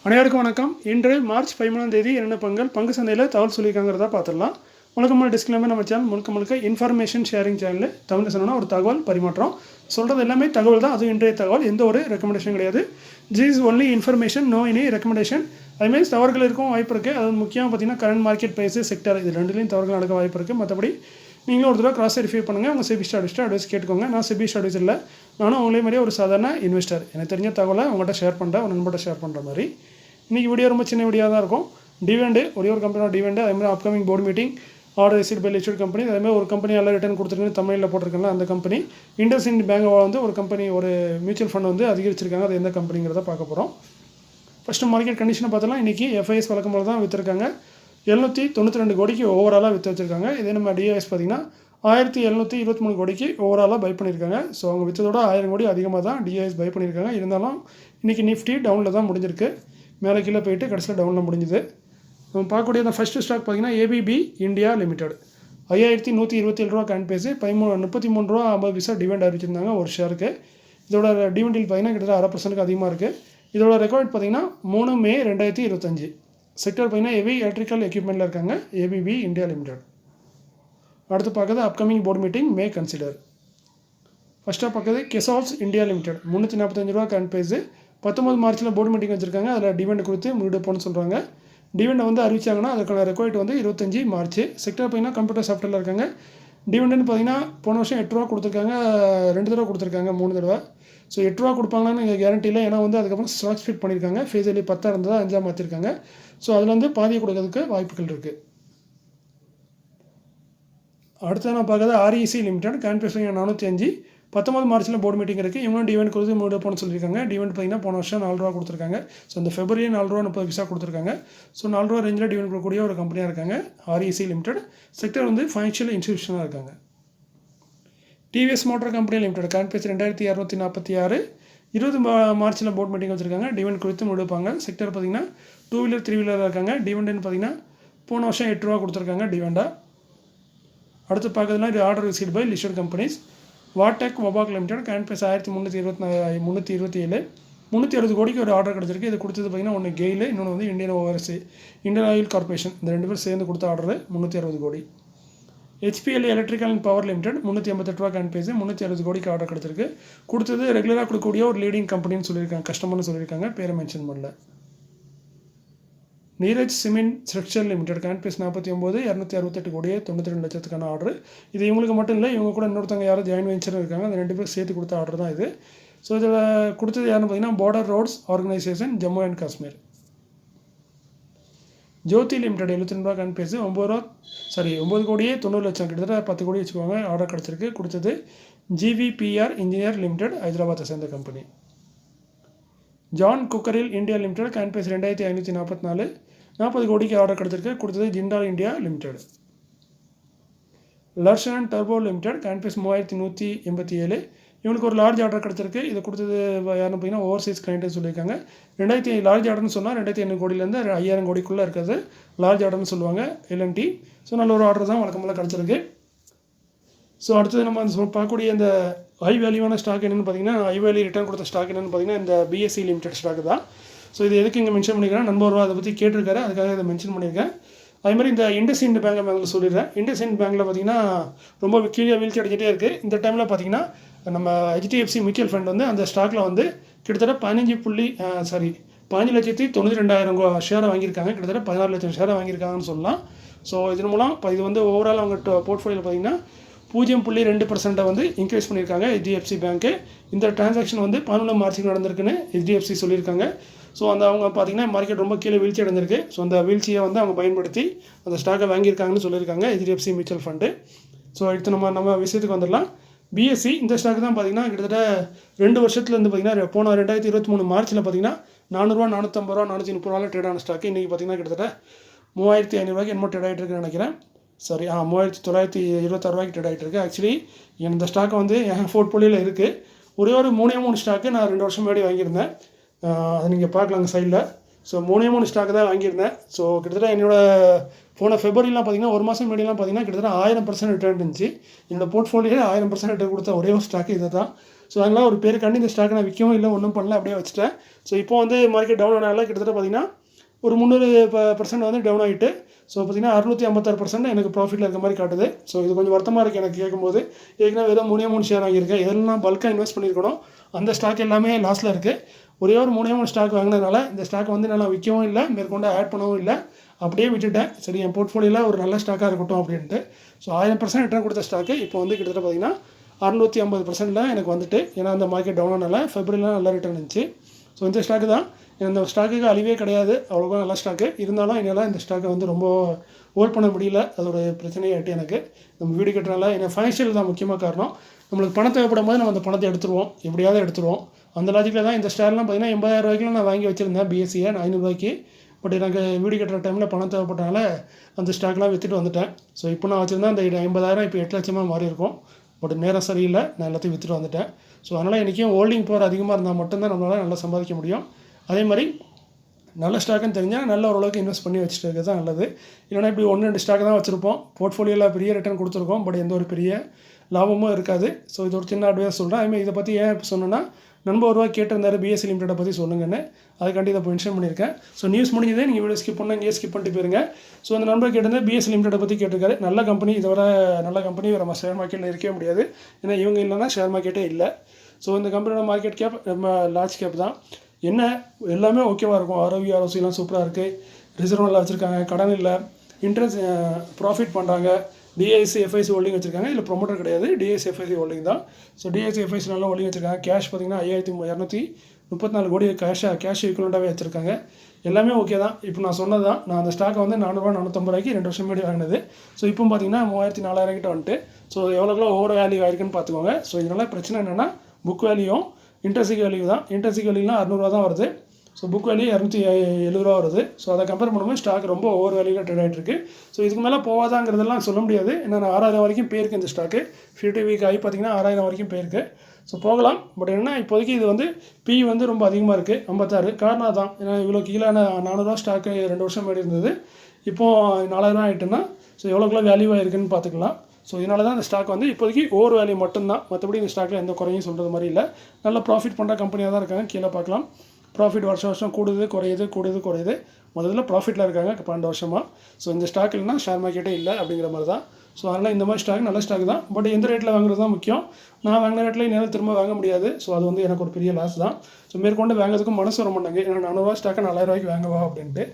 அனைவருக்கும் வணக்கம். இன்று மார்ச் 13ஆம் தேதி என்னென்ன பங்கு சந்தையில் தகவல் சொல்லியிருக்காங்கிறத பார்த்துடலாம். முழுக்க டிஸ்க்ளைமர், நம்ம சேனல் முழுக்க இன்ஃபர்மேஷன் ஷேரிங் சேனல். தமிழ் சொன்னோன்னா ஒரு தகவல் பரிமாற்றம். சொல்கிறது எல்லாமே தகவல் தான். அது இன்றைய தகவல், எந்த ஒரு ரெக்கமெண்டேஷன் கிடையாது. This only information, no any recommendation. அதுமாதிரி தவறுகள் இருக்கும் வாய்ப்பு இருக்குது. அது முக்கியமாக பார்த்தீங்கன்னா கரண்ட் மார்க்கெட் ப்ரைஸு, செக்டர், இது ரெண்டுலேயும் தவறுகள் நடக்க வாய்ப்பு இருக்குது. மற்றபடி நீங்களும் ஒரு தடவை கிராஸ் வெரிஃபை பண்ணுங்கள். உங்கள் செபி ஸ்டாடிஸ்ட்டு அட்வைஸ் கேட்டுக்கோங்க. நான் செபி ஸ்டாடிஸ் இல்லை, நானும் அவங்களே மாதிரியே ஒரு சாதாரண இன்வெஸ்டர். எனக்கு தெரிஞ்ச தகவலை உங்கள்கிட்ட ஷேர் பண்ணுறேன், ஒரு நண்பர்கிட்ட ஷேர் பண்ணுற மாதிரி. இன்றைக்கி வீடியோ ரொம்ப சின்ன வீடியோ தான் இருக்கும். டிவெண்டு ஒரே ஒரு கம்பெனியோட டிவெண்டு, அதேமாதிரி upcoming board meeting, order receipt by listed company, அதேமாதிரி ஒரு கம்பெனி எல்லாம் ரிட்டர்ன் கொடுத்துருக்குன்னு தமிழில் போட்டிருக்காங்க. அந்த கம்பெனி இண்டஸ்இண்ட் பேங்க் வந்து ஒரு கம்பெனி, ஒரு மியூச்சுவல் ஃபண்ட் வந்து அதிகரிச்சிருக்காங்க. அது எந்த கம்பெனிங்கிறத பார்க்க போகிறோம். ஃபஸ்ட்டு மார்க்கெட் கண்டிஷனை பார்த்தலாம். இன்றைக்கி எஃப்ஐஎஸ் வழக்கம் போல தான் விற்றுருக்காங்க. 792 கோடிக்கு ஓவராலாக விற்று வச்சுருக்காங்க. இதே நம்ம டிஐஎஸ் பார்த்திங்கன்னா 1723 கோடிக்கு ஓவராலாக பை பண்ணியிருக்காங்க. ஸோ அவங்க விற்றதோட 1000 கோடி அதிகமாக தான் டிஐஎஸ் பை பண்ணியிருக்காங்க. இருந்தாலும் இன்றைக்கி நிஃப்டி டவுனில் தான் முடிஞ்சிருக்கு. மேலே கீழே போயிட்டு கடைசியில் டவுனில் முடிஞ்சுது. நம்ம பார்க்கக்கூடிய அந்த ஃபஸ்ட்டு ஸ்டாக் பார்த்திங்கன்னா ஏபிபி இந்தியா லிமிடெட் 5127 ரூபா கரண்ட் பேஸு, 33 ரூபா 50 பைசா டிவிடெண்ட் அறிவிச்சிருந்தாங்க ஒரு ஷேருக்கு. இதோட டிவிடெண்டில் பார்த்திங்கன்னா கிட்டத்தட்ட 1/2% அதிகமாக இருக்குது. இதோட ரெக்கார்ட் பார்த்திங்கன்னா 3 மே 2025. செக்டர் பார்த்திங்கன்னா ஹெவி எலக்ட்ரிக்கல் எக்யூப்மெண்ட்டில் இருக்காங்க ஏபிபி இந்தியா லிமிடெட். அடுத்து பார்க்குறது அப்கமிங் போர்டு மீட்டிங் மே கன்சிடர். ஃபஸ்ட்டாக பார்க்குறது கெசால்ஸ் இந்தியா லிமிடெட் 345 ரூபா கரண்ட் பேஸு, 19 மார்ச்சில் போர்டு மீட்டிங் வச்சுருக்காங்க. அதில் டிவெண்ட் கொடுத்து முடிவெடுப்போம்னு சொல்கிறாங்க. டிவெண்டை வந்து அறிவிச்சாங்கன்னா அதுக்கான ரெக்கார்ட் வந்து 25 மார்ச். செக்டர் பார்த்திங்கன்னா கம்ப்யூட்டர் சாஃப்ட்வேரில் இருக்காங்க. டிவெண்டுன்னு பார்த்திங்கன்னா போன வருஷம் 8 ரூபா கொடுத்துருக்காங்க, 2 தடவை கொடுத்துருக்காங்க, 3 தடவை. ஸோ 8 ரூபா கொடுப்பாங்கன்னு இங்கே கேரண்டி இல்லை. ஏன்னா வந்து அதுக்கப்புறம் ஸ்டாக் ஸ்பிட் பண்ணியிருக்காங்க. ஃபேஸ் வேல்யூ 10 இருந்ததா 5 மாற்றிருக்காங்க. ஸோ அதில் வந்து பாதியை கொடுக்கறதுக்கு வாய்ப்புகள் இருக்குது. அடுத்து நான் பார்க்குறது ஆர்இசி லிமிடெட் கரண்ட் பேஸ் 405, 19 மார்ச்சில் போர்டு மீட்டிங் இருக்குது. இவங்களும் டிவெண்ட் கொடுத்து முடிவெடுப்போம்னு சொல்லியிருக்காங்க. டிவெண்ட் பார்த்திங்கன்னா போன வருஷம் 4 ரூபா கொடுத்துருக்காங்க. ஸோ இந்த ஃபெப்ரவரி 4 ரூபா 30 பைசா கொடுத்துருக்காங்க. ஸோ 4 ரூபா ரேஞ்சில் டிவெண்ட் கொடுக்கக்கூடிய ஒரு கம்பெனியாக இருக்காங்க ஆர்இசி லிமிடெட். செக்டர் வந்து ஃபைனான்ஷியல் இன்ஸ்டியூஷனாக இருக்காங்க. TVS motor company limited current base 2246, 20 மார்ச்சில் போர்டு மீட்டிங் வச்சுருக்காங்க. டிவெண்ட் கொடுத்து முடிவெடுப்பாங்க. செக்டர் பார்த்திங்கன்னா 2 வீலர் 3 வீலராக இருக்காங்க. டிவெண்ட்னு பார்த்திங்கன்னா போன வருஷம் 8 ரூபா கொடுத்துருக்காங்க டிவெண்டாக. அடுத்து பார்க்குறதுனா இது order receipt by listed companies. Vatech Wabag limited current base 1327, 360 கோடிக்கு ஒரு ஆர்டர் கிடச்சிருக்கு. இது கொடுத்தது பார்த்திங்கன்னா ஒன்று கெயில், இன்னொன்று வந்து இந்தியன் ஆயில் கார்பரேஷன். இந்த 2 பேர் சேர்ந்து கொடுத்த ஆர்டர் 360 கோடி. HPL electrical and power limited 388 ரூபா கரண்ட் பேஸ், 360 கோடிக்கு ஆர்டர் கிடச்சிருக்கு. கொடுத்தது ரெகுலராக கொடுக்கக்கூடிய ஒரு லீடிங் கம்பெனின்னு சொல்லியிருக்காங்க, கஸ்டமர்னு சொல்லியிருக்காங்க, பேரை மென்ஷன் பண்ணல. Neeraj cement structure limited current base 49, 268 கோடியே 92 லட்சத்துக்கான ஆர்டர். இது இவங்களுக்கு மட்டும் இல்லை, இவங்க கூட இன்னொருத்தவங்க யாரும் ஜாயின் வெஞ்சர் இருக்காங்க. அந்த 2 பேர் சேர்த்து கொடுத்த ஆர்டர் தான் இது. ஸோ இதில் கொடுத்தது யாருன்னு பார்த்தீங்கன்னா border roads organisation, Jammu and Kashmir. Jyothi limited 72 ரூபா கரண்ட் பேஸ், 9 கோடியே 90 லட்சம், கிட்டத்தட்ட 10 கோடி வச்சுக்கோங்க, ஆர்டர் கிடச்சிருக்கு. கொடுத்தது ஜிவிபிஆர் இன்ஜினியர் லிமிடெட், ஹைதராபாத்தை சேர்ந்த கம்பெனி. John Cockerill India limited current base 2544, 40 கோடிக்கு ஆர்டர் கிடச்சிருக்கு. கொடுத்தது ஜிண்டால் இந்தியா லிமிடெட். லர்சன் டர்போ லிமிடெட் கரண்ட் பேஸ் 3187, இவங்களுக்கு ஒரு லார்ஜ் ஆர்டர் கிடச்சிருக்கு. இதை கொடுத்தது யாருன்னு பார்த்தீங்கன்னா ஓவர்சீஸ் கிளைண்ட்டுன்னு சொல்லியிருக்காங்க. 2000 லார்ஜ் ஆர்டர்னு சொன்னால் 2500 கோடியிலேருந்து 5000 கோடிக்குள்ளே இருக்கிறது லார்ஜ் ஆர்டர்னு சொல்லுவாங்க எல்என்டி. ஸோ நல்ல ஒரு ஆர்டர் தான் வழக்கமாக கிடச்சிருக்கு. ஸோ அடுத்தது நம்ம பார்க்கக்கூடிய இந்த ஹை வேல்யூவான ஸ்டாக் என்னென்னு பார்த்தீங்கன்னா, ஹை வேல்யூ ரிட்டர்ன் கொடுத்த ஸ்டாக் என்னென்னு பார்த்தீங்கன்னா இந்த பிஎஸ்சி லிமிடெட் ஸ்டாக் தான். ஸோ இது எதுக்கு இங்கே மென்ஷன் பண்ணிக்கிறேன், நண்பர் அதை பற்றி கேட்டிருக்காரு, அதுக்காக இதை மென்ஷன் பண்ணியிருக்கேன். அதேமாதிரி இந்த இண்டஸ்இண்ட் பேங்கில் சொல்லிடுறேன். இண்டஸ்இண்ட் பேங்கில் பார்த்திங்கன்னா ரொம்ப கீழே வீழ்ச்சி அடைஞ்சிட்டே இருக்குது. இந்த டைமில் பார்த்திங்கன்னா நம்ம ஹெச்டிஎஃப்சி மியூச்சுவல் ஃபண்ட் வந்து அந்த ஸ்டாக்கில் வந்து கிட்டத்தட்ட 15,92,000 ஷேரை வாங்கியிருக்காங்க. கிட்டத்தட்ட 16 லட்சம் ஷேரை வாங்கியிருக்காங்கன்னு சொல்லலாம். ஸோ இதன் மூலம் இது வந்து ஓவரால் அவங்க போர்ட்ஃபோலியோவில் பார்த்திங்கன்னா 0.2% வந்து இன்க்ரீஸ் பண்ணியிருக்காங்க ஹெச்டிஎஃப்சி பேங்க்கு. இந்த டிரான்சாக்ஷன் வந்து 11 மார்ச்சுக்கு நடந்திருக்குன்னு ஹெச்டிஎஃப்சி சொல்லியிருக்காங்க. ஸோ அந்த அவங்க பார்த்திங்கன்னா மார்க்கெட் ரொம்ப கீழே வீழ்ச்சி அடைஞ்சிருக்கு. ஸோ அந்த வீழ்ச்சியை வந்து அவங்க பயன்படுத்தி அந்த ஸ்டாக்கை வாங்கியிருக்காங்கன்னு சொல்லியிருக்காங்க ஹெச்டிஎஃப்சி மியூச்சுவல் ஃபண்டு. ஸோ அடுத்து நம்ம விஷயத்துக்கு வந்துடலாம். பிஎஸ்சி இந்த ஸ்டாக் தான் பார்த்திங்கன்னா கிட்டத்தட்ட 2 வருஷத்துலேருந்து பார்த்திங்கன்னா போன 2023 மார்ச்சில் பார்த்திங்கன்னா 400 ரூபா, 450 ரூபா, 430 ரூபாவில் ட்ரேட் ஆன ஸ்டாக்கு இன்றைக்கி பார்த்திங்கன்னா கிட்டத்தட்ட 3500 ரூபாய்க்கு என்னமோ ட்ரேட் ஆகிட்டு இருக்குன்னு நினைக்கிறேன். 3926 ரூபாய்க்கு ட்ரேட் ஆகிட்டு இருக்குது. ஆக்சுவலி இந்த ஸ்டாக்கை வந்து என் போர்ட்ஃபோலியோவில் இருக்குது. ஒரே ஒரு 3 ஸ்டாக்கு நான் 2 வருஷம் முன்னாடி வாங்கியிருந்தேன். அதை நீங்கள் பார்க்கலாங்க சைடில். ஸோ 3 ஸ்டாக்கு தான் வாங்கியிருந்தேன். ஸோ கிட்டத்தட்ட என்னோடய போன ஃபெப்ரவரிலாம் பார்த்திங்கன்னா 1 மாதம் முன்னாடிலாம் பார்த்திங்கன்னா கிட்டத்தட்ட 1000% ரிட்டர்ன் இருந்துச்சு. என்னோடய போர்ட்ஃபோலியோவில் 1000% ரிட்டர்ன் கொடுத்த ஒரே ஒரு ஸ்டாக்கு இதை தான். ஸோ அதனால் ஒரு பேருக்காண்டி இந்த ஸ்டாக் நான் விற்கவும் இல்லை, ஒன்றும் பண்ணல, அப்படியே வச்சுட்டேன். ஸோ இப்போ வந்து மார்க்கெட் டவுன் ஆனால கிட்டத்தட்ட பார்த்தீங்கன்னா ஒரு 300% வந்து டவுன் ஆகிட்டு, ஸோ பார்த்தீங்கன்னா 656% எனக்கு ப்ராஃபிட்டில் இருக்க மாதிரி காட்டுது. ஸோ இது கொஞ்சம் வருத்தமாக இருக்குது எனக்கு கேட்கும்போது. ஏற்கனவே ஏதோ 3 ஷேர் வாங்கியிருக்கேன், எதெல்லாம் பல்காக இன்வெஸ்ட் பண்ணியிருக்கணும் அந்த ஸ்டாக் எல்லாமே லாஸில் இருக்குது. ஒரே ஒரு 3 ஸ்டாக் வாங்கினதுனால இந்த ஸ்டாக் வந்து நான் விற்கவும் இல்லை, மேற்கொண்டு ஆட் பண்ணவும் இல்லை, அப்படியே விட்டுட்டேன். சரி, என் போர்ட்ஃபோலியோவில் ஒரு நல்ல ஸ்டாக்காக இருக்கட்டும் அப்படின்ட்டு. ஸோ 1000% ரிட்டர்ன் கொடுத்த ஸ்டாக்கு இப்போ வந்து கிட்டத்தட்ட பார்த்தீங்கன்னா 650% எனக்கு வந்துட்டு. ஏன்னா அந்த மார்க்கெட் டவுன் ஆனால ஃபெப்ரவரியில் நல்லா ரிட்டர்ன் இருந்துச்சு. ஸோ இந்த ஸ்டாக்கு தான், இந்த ஸ்டாக்குக்கு அழிவே கிடையாது, அவ்வளோவா நல்ல ஸ்டாக்கு. இருந்தாலும் என்னால் இந்த ஸ்டாக்கை வந்து ரொம்ப ஹோல்ட் பண்ண முடியல, அது ஒரு பிரச்சனையாகிட்டு எனக்கு. நம்ம வீடு கட்டுறதுனால எனக்கு ஃபைனான்ஷியல் தான் முக்கியமாக காரணம். நம்மளுக்கு பணம் தேவைப்படும் போது நம்ம அந்த பணத்தை எடுத்துருவோம், எப்படியாவது எடுத்துருவோம். அந்த லாஜிக்கில் தான் இந்த ஷேர்லாம் பார்த்தீங்கன்னா 80,000 ரூபாய்க்குலாம் நான் வாங்கி வச்சுருந்தேன், பிஎஸ்சியை 500 ரூபாய்க்கு. பட் எனக்கு வீடு கட்டுற டைமில் பணம் தேவைப்பட்டனால அந்த ஸ்டாக்லாம் விற்றுட்டு வந்துட்டேன். ஸோ இப்போ நான் வச்சுருந்தேன் அந்த 50,000 இப்போ 8 லட்சமாக மாறி இருக்கும். பட் நேரம் சரியில்லை, நான் எல்லாத்தையும் விற்றுட்டு வந்துட்டேன். ஸோ அதனால் இன்றைக்கும் ஹோல்டிங் பவர் அதிகமாக இருந்தால் மட்டும்தான் நம்மளால் நல்லா சம்பாதிக்க முடியும். அதே மாதிரி நல்ல ஸ்டாக்குன்னு தெரிஞ்சால் நல்ல ஓரளவுக்கு இன்வெஸ்ட் பண்ணி வச்சுட்டு இருக்கிறது தான் நல்லது. இல்லைனா இப்படி 1-2 ஸ்டாக் தான் வச்சுருப்போம், போர்ட்ஃபோலியோவில் பெரிய ரிட்டர்ன் கொடுத்துருக்கோம், பட் எந்த ஒரு பெரிய லாபமும் இருக்காது. ஸோ இது ஒரு சின்ன அட்வைஸ் சொல்கிறேன். அதுமாதிரி இதை பற்றி ஏன் இப்போ சொன்னேன்னா, நண்பர் ஒரு ரூபா கேட்டிருந்தாரு பிஎஸ்சி லிமிட்டை பற்றி சொல்லுங்கன்னு, அதுக்காண்டி இதை மென்ஷன் பண்ணியிருக்கேன். ஸோ நியூஸ் முடிஞ்சதே நீங்கள் வீடியோ ஸ்கிப் பண்ணால் இங்கே ஸ்கிப் பண்ணிட்டு போயிருங்க. ஸோ அந்த நண்பர் கேட்டிருந்தேன் பிஎஸ்சி லிமிட்டை பற்றி கேட்டிருக்காரு. நல்ல கம்பெனி, இதை வர நல்ல கம்பெனி நம்ம ஷேர் மார்க்கெட்டில் இருக்கவே முடியாது, ஏன்னா இவங்க இல்லைன்னா ஷேர் மார்க்கெட்டே இல்லை. ஸோ இந்த கம்பெனியோட மார்க்கெட் கேப் நம்ம லார்ஜ் கேப் தான். என்ன எல்லாமே ஓகேவாக இருக்கும், ஆர்ஓசிலாம் சூப்பராக இருக்குது, ரிசர்வ் நல்லா வச்சுருக்காங்க, கடன் இல்லை, இன்ட்ரெஸ்ட் ப்ராஃபிட் பண்ணுறாங்க, டிஐசி எஃப்ஐசி ஹோல்டிங் வச்சுருக்காங்க. இதில் ப்ரொமோட்டர் கிடையாது, டிஐசி எஃப்ஐசி ஹோல்டிங் தான். ஸோ டிஐசி எஃப்ஐசி நல்லா ஹோல்டிங் வச்சுருக்காங்க. கேஷ் பார்த்திங்கன்னா 5234 கோடி கேஷ் ஈக்குவலண்ட்டாகவே வச்சுருக்காங்க. எல்லாமே ஓகே தான். இப்போ நான் சொன்னது தான், நான் அந்த ஸ்டாக்கை வந்து 400 450 ரூபாய்க்கு 2 வருஷம் முன்னாடி வாங்கினது. ஸோ இப்போ பார்த்தீங்கன்னா 3000-4000 கிட்ட வந்துட்டு. ஸோ எவ்வளோக்குள்ள ஓவர் வேல்யூ ஆயிருக்குன்னு பார்த்துக்கோங்க. ஸோ இதனால் பிரச்சனை என்னென்னா புக் வேல்யூவும் இன்ட்ரெஸ்டிக் வேல்யூ தான். இன்ட்ரெஸ்டிக் வேல்யூலாம் 600 தான் வருது. ஸோ புக் வேல்யூ 270 வருது. ஸோ அதை கம்பேர் பண்ணும்போது ஸ்டாக் ரொம்ப ஓவர் வேல்யூவாக ட்ரேட் ஆகிட்டு இருக்குது. ஸோ இதுக்கு மேலே போகாதாங்கிறதெல்லாம் சொல்ல முடியாது, ஏன்னா 6000 வரைக்கும் போயிருக்கு இந்த ஸ்டாக்கு. 50 வீக் ஆகி பார்த்தீங்கன்னா 6000 வரைக்கும் போயிருக்கு. ஸோ போகலாம், பட் என்ன இப்போதைக்கு இது வந்து பி வந்து ரொம்ப அதிகமாக இருக்குது, 56. காரணம் தான், ஏன்னா இவ்வளோ கீழே 400 ஸ்டாக்கு 2 வருஷம் முன்னாடி இருந்தது, இப்போது 4000 ஆகிட்டுன்னா ஸோ எவ்வளோக்குள்ள வேல்யூவாக இருக்குதுன்னு பார்த்துக்கலாம். ஸோ இதனால தான் இந்த ஸ்டாக் வந்து இப்போதைக்கு ஓவர் வேல்யூ மட்டும்தான், மற்றபடி இந்த ஸ்டாக்கில் எந்த குறையும் சொல்கிறது மாதிரி இல்லை. நல்ல ப்ராஃபிட் பண்ணுற கம்பெனியாக தான் இருக்காங்க. கீழே பார்க்கலாம், ப்ராஃபிட் வருஷம் கூடுது குறையுது. முதல்ல ப்ராஃபிட்டில் இருக்காங்க 12 வருஷமாக. ஸோ இந்த ஸ்டாக் இல்லைனா ஷேர் மார்க்கெட்டே இல்லை அப்படிங்கிற மாதிரி தான். ஸோ அதனால் இந்த மாதிரி ஸ்டாக் நல்ல ஸ்டாக் தான், பட் எந்த ரேட்டில் வாங்குறது தான் முக்கியம். நான் வாங்கின ரேட்டில் என்னால் திரும்ப வாங்க முடியாது. ஸோ அது வந்து எனக்கு ஒரு பெரிய லாஸ் தான். ஸோ மேற்கொண்டு வாங்கிறதுக்கும் மனசு வர மாட்டாங்க, ஏன்னா 400 ரூபா ஸ்டாக்கை 4000 ரூபாய்க்கு வாங்கவா அப்படின்ட்டு.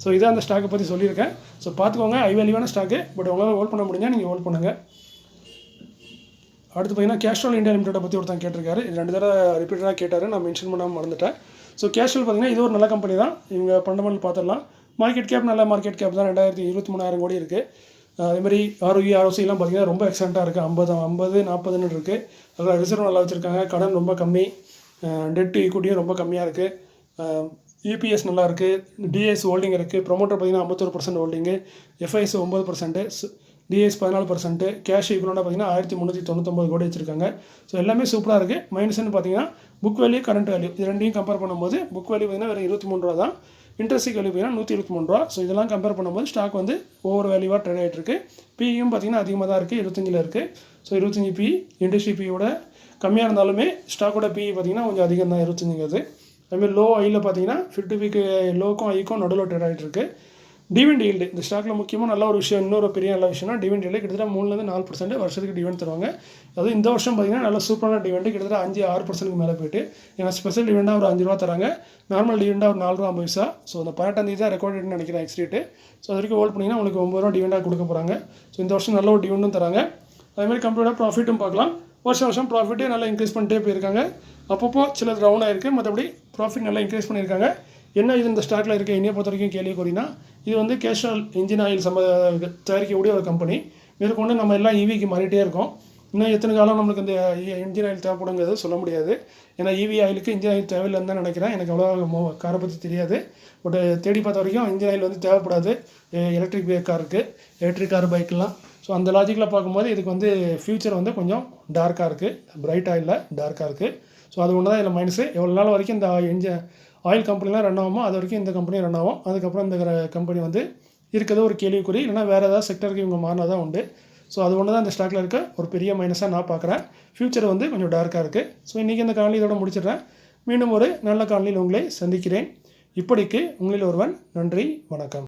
ஸோ இதான் அந்த ஸ்டாக்கை பற்றி சொல்லியிருக்கேன். ஸோ பார்த்துக்கோங்க, ஹை வேல்யூவான ஸ்டாக்கு, பட் உங்களால் ஹோல்ட் பண்ண முடிஞ்சால் நீங்கள் ஹோல்ட் பண்ணுங்கள். அடுத்து பார்த்தீங்கன்னா கேஸ்ட்ரால் இந்தியா லிமிட்டை பற்றி ஒருத்தன் கேட்டிருக்காரு. இது 2 தடவை ரிப்பீட்டடாக கேட்டார், நான் மென்ஷன் பண்ணாமல் மறந்துட்டேன். ஸோ கேஸ்ட்ரால் பார்த்தீங்கன்னா இது ஒரு நல்ல கம்பெனி தான். இவங்க ஃபண்டமெண்டல் பார்த்துடலாம். மார்க்கெட் கேப் நல்ல மார்க்கெட் கேப் தான், 23,000 கோடி இருக்குது. அதேமாதிரி ஆர்ஓசிலாம் பார்த்தீங்கன்னா ரொம்ப எக்ஸலண்ட்டாக இருக்குது, 50-40 இருக்குது. அதில் ரிசர்வ் நல்லா வச்சுருக்காங்க, கடன் ரொம்ப கம்மி, டெட் ஈக்விட்டியும் ரொம்ப கம்மியாக இருக்குது, இபிஎஸ் நல்லா இருக்குது, டிஎஸ் ஹோல்டிங் இருக்குது, ப்ரொமோட்டர் பார்த்தீங்கன்னா 51% ஹோல்டிங்கு, எஃப்ஐஎஸ் 9%, டிஎஸ் 14%, கேஷ் ஈக்குவலாக பார்த்தீங்கன்னா 1399 கோடி வச்சுருக்காங்க. ஸோ எல்லாமே சூப்பராக இருக்குது. மைனஸ்ன்னு பார்த்தீங்கன்னா புக் வேல்யூ, கரண்ட் வேல்யூ, இது ரெண்டையும் கம்பேர் பண்ணும்போது புக் வேல்யூ பார்த்தீங்கன்னா வெறும் 23 ரூபா தான், இன்ட்ரெஸ்டிக் வேல்யூ பார்த்தீங்கன்னா 123 ரூபா. ஸோ இதெல்லாம் கம்பேர் பண்ணும்போது ஸ்டாக் வந்து ஓவர் வேல்யூவாக ட்ரேட் ஆகிட்டு இருக்குது. பியும் பார்த்தீங்கன்னா அதிகமாக தான் இருக்குது, 25 இருக்குது. ஸோ 25 பி இண்டஸ்ட்ரி பியோட கம்மியாக இருந்தாலுமே ஸ்டாக்கோட பி பார்த்தீங்கன்னா கொஞ்சம் அதிகம் தான், 25ங்கிறது. அதுமாதிரி லோ ஐயில் பார்த்தீங்கன்னா 50 வீக்கு லோக்கும் ஐக்கும் நடுவில் ட்ரேட் ஆகிட்டு இருக்குது. டிவிடெண்ட் ஈல்டு இந்த ஸ்டாக்கில் முக்கியமாக நல்ல ஒரு விஷயம், இன்னொரு பெரிய நல்ல விஷயம்னா டிவிடெண்ட் ஈல்டு கிட்டத்தட்ட 3-4% வருஷத்துக்கு டிவிடெண்ட் தருவாங்க. அதுவும் இந்த வருஷம் பார்த்தீங்கன்னா நல்ல சூப்பரான டிவிடெண்ட், கிட்டத்தட்ட 5-6% மேலே போயிட்டு. ஏன்னா ஸ்பெஷல் டிவிடெண்டாக ஒரு 5 ரூபா தராங்க, நார்மல் டிவிடெண்டாக ஒரு 4 ரூபா 50 பைசா. ஸோ இந்த 18ஆம் தேதி தான் ரெக்கார்டுன்னு நினைக்கிறேன் எக்ஸ்ட்ரீட்டு. ஸோ அது வரைக்கும் ஹோல்ட் பண்ணிங்கன்னா உங்களுக்கு 9 ரூபா டிவிடெண்டாக கொடுக்க போகிறாங்க. ஸோ இந்த வருஷம் நல்ல ஒரு டிவிடெண்டும் தராங்க. அதேமாதிரி கம்பெனியோட ப்ராஃபிட்டும் பார்க்கலாம். வருஷம் ப்ராஃபிட்டே நல்லா இன்க்ரீஸ் பண்ணிட்டே போயிருக்காங்க. அப்பப்போ சில டவுன் ஆகிருக்கு, மற்றபடி ப்ராஃபிட் நல்லா இன்க்ரீஸ் பண்ணியிருக்காங்க. என்ன இது இந்த ஸ்டாக்கில் இருக்க என்னையை பொறுத்த வரைக்கும் கேள்விக்குறினா, இது வந்து கேஸ்ட்ரால் இன்ஜின் ஆயில் தயாரிக்கக்கூடிய ஒரு கம்பெனி. மேற்கொண்டு நம்ம எல்லாம் ஈவிக்கு மாறிட்டே இருக்கோம். இன்னும் எத்தனை காலம் நம்மளுக்கு இந்த இன்ஜின் ஆயில் தேவைப்படுங்கிறது சொல்ல முடியாது. ஏன்னா ஈவி ஆயிலுக்கு இன்ஜின் ஆயில் தேவையில்லைன்னு தான் நினைக்கிறேன். எனக்கு அவ்வளோ காரை பற்றி தெரியாது, பட் தேடி பார்த்த வரைக்கும் இன்ஜின் ஆயில் வந்து தேவைப்படாது எலக்ட்ரிக் காருக்கு, எலக்ட்ரிக் கார் பைக்கெலாம். ஸோ அந்த லாஜிக்கில் பார்க்கும்போது இதுக்கு வந்து ஃப்யூச்சர் வந்து கொஞ்சம் டார்க்காக இருக்குது, பிரைட்டாக இல்லை டார்க்காக இருக்குது. ஸோ அது ஒன்று தான் இதில் மைனஸு. எவ்வளோ நாள் வரைக்கும் இந்த ஆயில் கம்பெனிலாம் ரன் ஆகுமோ அது வரைக்கும் இந்த கம்பெனி ரன் ஆகும். அதுக்கப்புறம் இந்த கம்பெனி வந்து இருக்கிறது ஒரு கேள்விக்குறி, இல்லைனா வேறு ஏதாவது செக்டருக்கு இவங்க மாறினா தான் உண்டு. ஸோ அது ஒன்று தான் இந்த ஸ்டாக்கில் இருக்க ஒரு பெரிய மைனஸாக நான் பார்க்குறேன். ஃப்யூச்சர் வந்து கொஞ்சம் டார்க்காக இருக்குது. ஸோ இன்றைக்கி இந்த காணொலி இதோட முடிச்சிடுறேன். மீண்டும் ஒரு நல்ல காணொலியில் உங்களை சந்திக்கிறேன். இப்படிக்கு உங்களில் ஒருவன். நன்றி, வணக்கம்.